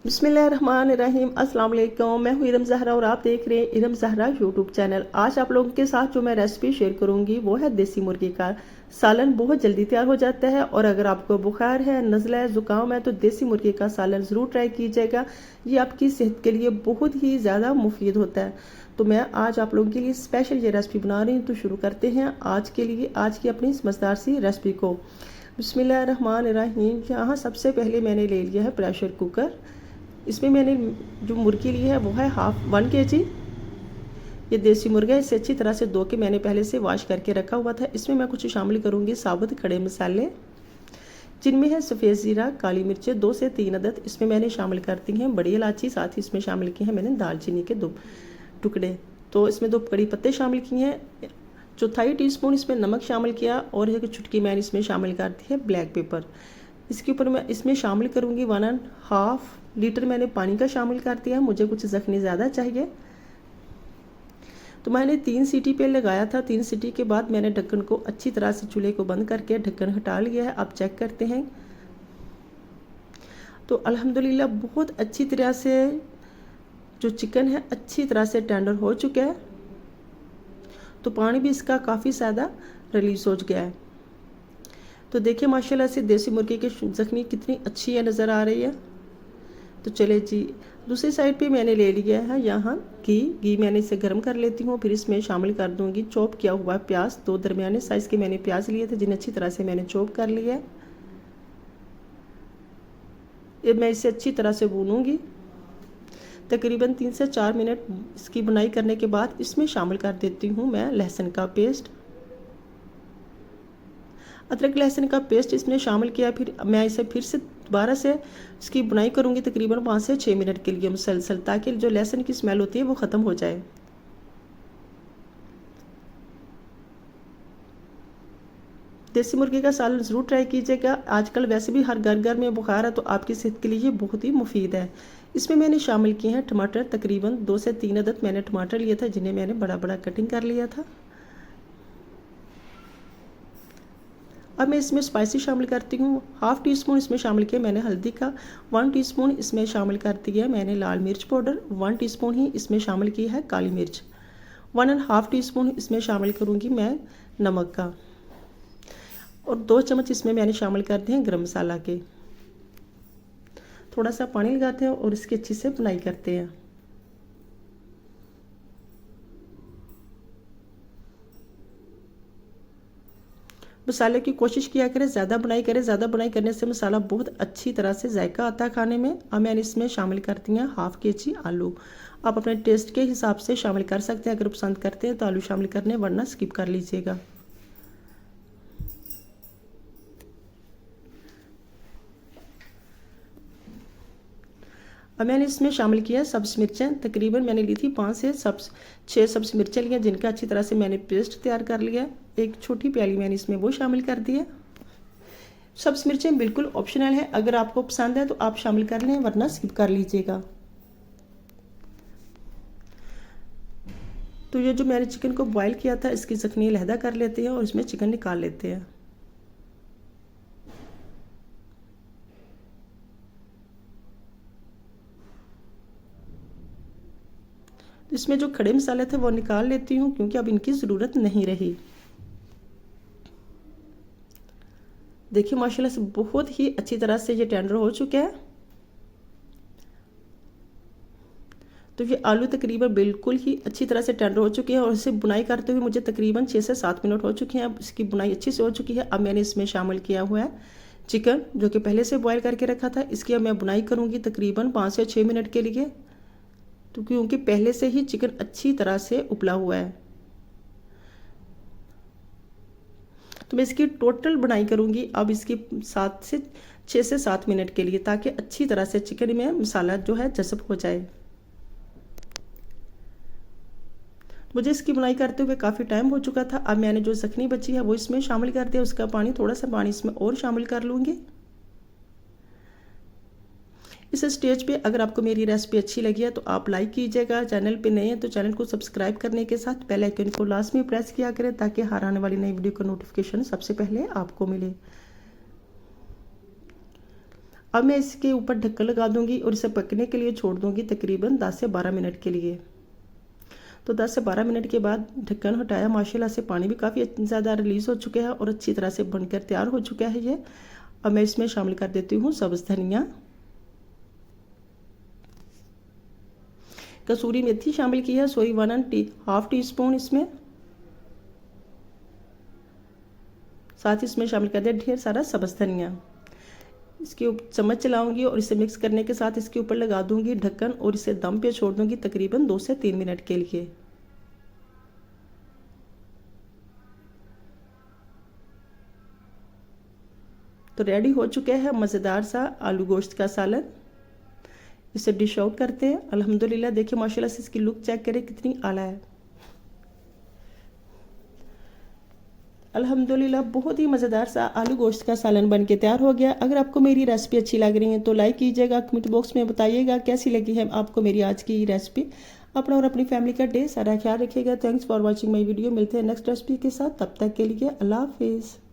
बिस्मिल्लाहिर्रहमानिर्रहीम। अस्सलाम वालेकुम। मैं हूँ इरम ज़हरा और आप देख रहे हैं इरम ज़हरा यूट्यूब चैनल। आज आप लोगों के साथ जो मैं रेसिपी शेयर करूँगी वो है देसी मुर्गी का सालन। बहुत जल्दी तैयार हो जाता है और अगर आपको बुखार है, नज़ला है, ज़ुकाम है तो देसी मुर्गी का सालन ज़रूर ट्राई कीजिएगा। ये आपकी सेहत के लिए बहुत ही ज़्यादा मुफीद होता है। तो मैं आज आप लोगों के लिए स्पेशल ये रेसिपी बना रही हूँ। तो शुरू करते हैं आज की अपनी मज़ेदार सी रेसिपी को। बिस्मिल्लाहिर्रहमानिर्रहीम। यहाँ सबसे पहले मैंने ले लिया है प्रेशर कुकर। इसमें मैंने जो मुर्गी ली है वो है 1 kg। ये देसी मुर्गा है। इसे अच्छी तरह से धो के मैंने पहले से वॉश करके रखा हुआ था। इसमें मैं कुछ शामिल करूँगी साबुत खड़े मसाले, जिनमें है सफ़ेद ज़ीरा, काली मिर्चें 2 से 3 अदद इसमें मैंने शामिल करती हैं। बड़ी इलायची साथ ही इसमें शामिल की हैं मैंने दालचीनी के 2 टुकड़े। तो इसमें 2 कड़ी पत्ते शामिल किए हैं। चौथाई टीस्पून इसमें नमक शामिल किया और एक चुटकी मैंने इसमें शामिल कर दी है ब्लैक पेपर। इसके ऊपर मैं इसमें शामिल करूँगी 1.5 लीटर मैंने पानी का शामिल कर दिया। मुझे कुछ ज़ख्नी ज़्यादा चाहिए तो मैंने 3 सीटी पे लगाया था। 3 सीटी के बाद मैंने ढक्कन को अच्छी तरह से चूल्हे को बंद करके ढक्कन हटा लिया है। अब चेक करते हैं तो अल्हम्दुलिल्लाह बहुत अच्छी तरह से जो चिकन है अच्छी तरह से टेंडर हो चुका है। तो पानी भी इसका काफ़ी ज़्यादा रिलीज़ हो गया है। तो देखिए माशाल्लाह से देसी मुर्गी की ज़ख्नी कितनी अच्छी है, नज़र आ रही है। तो चले जी, दूसरी साइड पे मैंने ले लिया है यहाँ घी मैंने इसे गर्म कर लेती हूँ। फिर इसमें शामिल कर दूँगी चॉप किया हुआ प्याज। 2 दरमियाने साइज़ के मैंने प्याज लिए थे जिन्हें अच्छी तरह से मैंने चॉप कर लिया है। ये मैं इसे अच्छी तरह से भूनूँगी। तकरीबन 3 से 4 मिनट इसकी बुनाई करने के बाद इसमें शामिल कर देती हूँ मैं लहसुन का पेस्ट। अदरक लहसुन का पेस्ट इसमें शामिल किया। फिर मैं इसे फिर से दोबारा से इसकी बुनाई करूँगी तकरीबन 5 से 6 मिनट के लिए मुसलसल, ताकि जो लहसुन की स्मेल होती है वो ख़त्म हो जाए। देसी मुर्गी का सालन ज़रूर ट्राई कीजिएगा। आजकल वैसे भी हर घर में बुखार है तो आपकी सेहत के लिए ये बहुत ही मुफीद है। इसमें मैंने शामिल किए हैं टमाटर। तकरीबन 2 से 3 अदद मैंने टमाटर लिए था जिन्हें मैंने बड़ा बड़ा कटिंग कर लिया था। अब मैं इसमें स्पाइसी शामिल करती हूँ। 1/2 टीस्पून इसमें शामिल किया मैंने हल्दी का। 1 टीस्पून इसमें शामिल कर दिया मैंने लाल मिर्च पाउडर। 1 टीस्पून ही इसमें शामिल की है काली मिर्च। 1.5 टीस्पून इसमें शामिल करूँगी मैं नमक का। और 2 चम्मच इसमें मैंने शामिल कर दिए हैं गरम मसाला के। थोड़ा सा पानी लगाते हैं और इसकी अच्छी से बुनाई करते हैं। मसाले की कोशिश किया करें ज़्यादा बुनाई करें। ज़्यादा बुनाई करने से मसाला बहुत अच्छी तरह से जायका आता है खाने में। अब मैंने इसमें शामिल कर दिए हैं 1/2 kg आलू। आप अपने टेस्ट के हिसाब से शामिल कर सकते हैं। अगर पसंद करते हैं तो आलू शामिल करने, वरना स्किप कर लीजिएगा। अब मैंने इसमें शामिल किया सब्ज़ मिर्चें। तकरीबन मैंने ली थी 5 से 6 सब्ज़ मिर्चें ली हैं, जिनका अच्छी तरह से मैंने पेस्ट तैयार कर लिया। एक छोटी प्याली मैंने इसमें वो शामिल कर दी है। सब्ज़ मिर्चें बिल्कुल ऑप्शनल है, अगर आपको पसंद है तो आप शामिल कर लें, वरना स्किप कर लीजिएगा। तो ये जो मैंने चिकन को बॉयल किया था इसकी ज़ख्नी अलहदा कर लेते हैं और इसमें चिकन निकाल लेते हैं। इसमें जो खड़े मसाले थे वो निकाल लेती हूँ क्योंकि अब इनकी ज़रूरत नहीं रही। देखिए माशाल्लाह से बहुत ही अच्छी तरह से ये टेंडर हो चुका है। तो ये आलू तकरीबन बिल्कुल ही अच्छी तरह से टेंडर हो चुके हैं और इसे बुनाई करते हुए मुझे तकरीबन 6 से 7 मिनट हो चुके हैं। अब इसकी बुनाई अच्छी से हो चुकी है। अब मैंने इसमें शामिल किया हुआ है चिकन, जो कि पहले से बॉयल करके रखा था। इसकी अब मैं बुनाई करूँगी तकरीबन 5 से 6 मिनट के लिए, तो क्योंकि पहले से ही चिकन अच्छी तरह से उबला हुआ है। तो मैं इसकी टोटल बुनाई करूँगी अब इसकी 6 से 7 मिनट के लिए, ताकि अच्छी तरह से चिकन में मसाला जो है जज़ब हो जाए। मुझे इसकी बुनाई करते हुए काफ़ी टाइम हो चुका था। अब मैंने जो ज़ख्नी बची है वो इसमें शामिल कर दिया। उसका पानी, थोड़ा सा पानी इसमें और शामिल कर लूँगी। इस स्टेज पे अगर आपको मेरी रेसिपी अच्छी लगी है तो आप लाइक कीजिएगा। चैनल पे नए हैं तो चैनल को सब्सक्राइब करने के साथ बेल आइकन को लास्ट में प्रेस किया करें, ताकि हर आने वाली नई वीडियो का नोटिफिकेशन सबसे पहले आपको मिले। अब मैं इसके ऊपर ढक्कन लगा दूंगी और इसे पकने के लिए छोड़ दूंगी तकरीबन 10 से 12 मिनट के लिए। तो 10 से 12 मिनट के बाद ढक्कन हटाया, माशाल्लाह से पानी भी काफ़ी ज़्यादा रिलीज़ हो चुका है और अच्छी तरह से बनकर तैयार हो चुका है ये। अब मैं इसमें शामिल कर देती हूँ सब्ज़ धनिया, कसूरी मेथी शामिल की है, सॉरी 1.5 टीस्पून इसमें। साथ ही इसमें शामिल कर दिया ढेर सारा सब्ज़ धनिया। इसके ऊपर चम्मच चलाऊंगी और इसे मिक्स करने के साथ इसके ऊपर लगा दूंगी ढक्कन और इसे दम पे छोड़ दूंगी तकरीबन 2 से 3 मिनट के लिए। तो रेडी हो चुका है मज़ेदार सा आलू गोश्त का सालन। इसे डिश आउट करते हैं। अल्हम्दुलिल्लाह देखिए माशाल्लाह से इसकी लुक चेक करें कितनी आला है। अल्हम्दुलिल्लाह बहुत ही मज़ेदार सा आलू गोश्त का सालन बन के तैयार हो गया। अगर आपको मेरी रेसिपी अच्छी लग रही है तो लाइक कीजिएगा, कमेंट बॉक्स में बताइएगा कैसी लगी है आपको मेरी आज की रेसिपी। अपना और अपनी फैमिली का ढेर सारा ख्याल रखिएगा। Thanks for watching my video. मिलते हैं नेक्स्ट रेसिपी के साथ, तब तक के लिए अल्लाह हाफिज़।